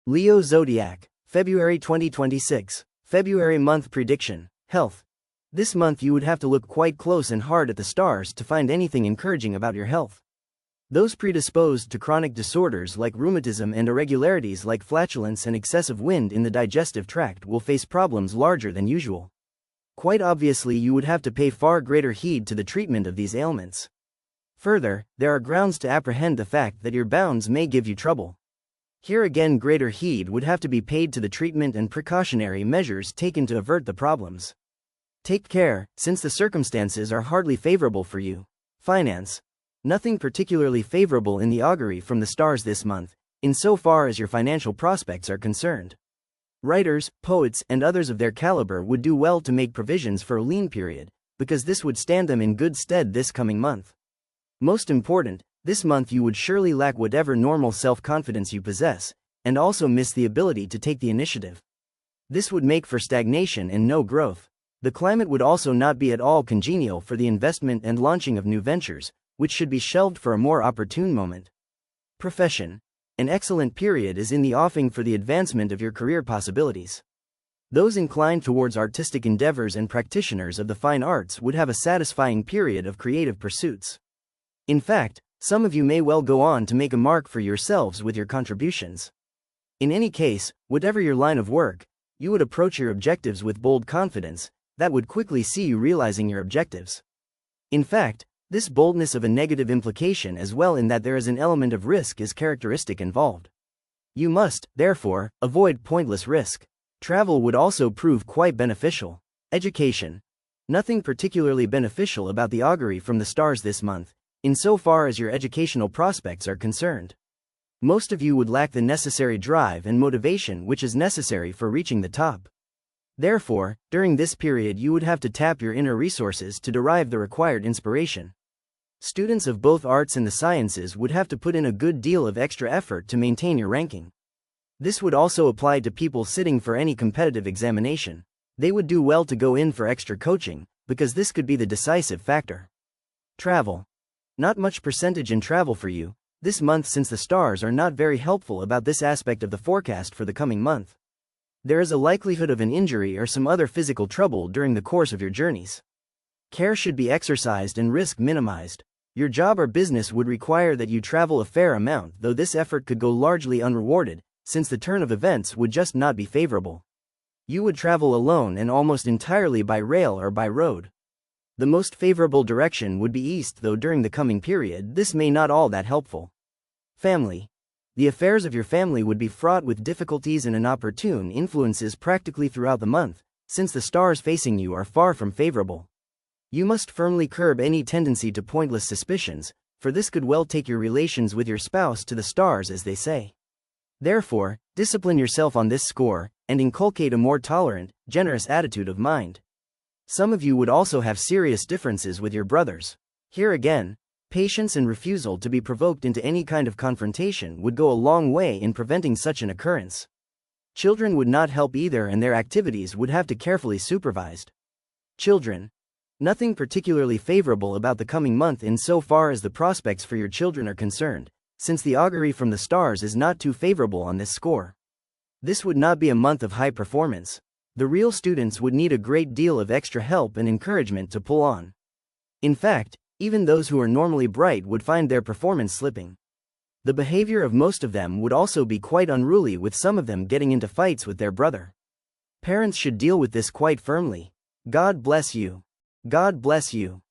Leo Zodiac, February 2026. February month prediction. Health. This month you would have to look quite close and hard at the stars to find anything encouraging about your health. Those predisposed to chronic disorders like rheumatism and irregularities like flatulence and excessive wind in the digestive tract will face problems larger than usual. Quite obviously, you would have to pay far greater heed to the treatment of these ailments. Further, there are grounds to apprehend the fact that your bounds may give you trouble. Here again, greater heed would have to be paid to the treatment and precautionary measures taken to avert the problems. Take care, since the circumstances are hardly favorable for you. Finance. Nothing particularly favorable in the augury from the stars this month, insofar as your financial prospects are concerned. Writers, poets, and others of their caliber would do well to make provisions for a lean period, because this would stand them in good stead this coming month. Most important, this month you would surely lack whatever normal self-confidence you possess, and also miss the ability to take the initiative. This would make for stagnation and no growth. The climate would also not be at all congenial for the investment and launching of new ventures, which should be shelved for a more opportune moment. Profession. An excellent period is in the offing for the advancement of your career possibilities. Those inclined towards artistic endeavors and practitioners of the fine arts would have a satisfying period of creative pursuits. In fact, some of you may well go on to make a mark for yourselves with your contributions. In any case, whatever your line of work, you would approach your objectives with bold confidence that would quickly see you realizing your objectives. In fact, this boldness of a negative implication as well in that there is an element of risk is characteristic involved. You must, therefore, avoid pointless risk. Travel would also prove quite beneficial. Education. Nothing particularly beneficial about the augury from the stars this month, insofar as your educational prospects are concerned. Most of you would lack the necessary drive and motivation which is necessary for reaching the top. Therefore, during this period you would have to tap your inner resources to derive the required inspiration. Students of both arts and the sciences would have to put in a good deal of extra effort to maintain your ranking. This would also apply to people sitting for any competitive examination. They would do well to go in for extra coaching, because this could be the decisive factor. Travel. Not much percentage in travel for you this month, since the stars are not very helpful about this aspect of the forecast for the coming month. There is a likelihood of an injury or some other physical trouble during the course of your journeys. Care should be exercised and risk minimized. Your job or business would require that you travel a fair amount, though this effort could go largely unrewarded, since the turn of events would just not be favorable. You would travel alone and almost entirely by rail or by road. The most favorable direction would be east, though during the coming period this may not all that helpful. Family. The affairs of your family would be fraught with difficulties and inopportune influences practically throughout the month, since the stars facing you are far from favorable. You must firmly curb any tendency to pointless suspicions, for this could well take your relations with your spouse to the stars, as they say. Therefore, discipline yourself on this score, and inculcate a more tolerant, generous attitude of mind. Some of you would also have serious differences with your brothers. Here again, patience and refusal to be provoked into any kind of confrontation would go a long way in preventing such an occurrence. Children would not help either, and their activities would have to carefully supervised. Children. Nothing particularly favorable about the coming month insofar as the prospects for your children are concerned, since the augury from the stars is not too favorable on this score. This would not be a month of high performance. The real students would need a great deal of extra help and encouragement to pull on. In fact, even those who are normally bright would find their performance slipping. The behavior of most of them would also be quite unruly, with some of them getting into fights with their brother. Parents should deal with this quite firmly. God bless you. God bless you.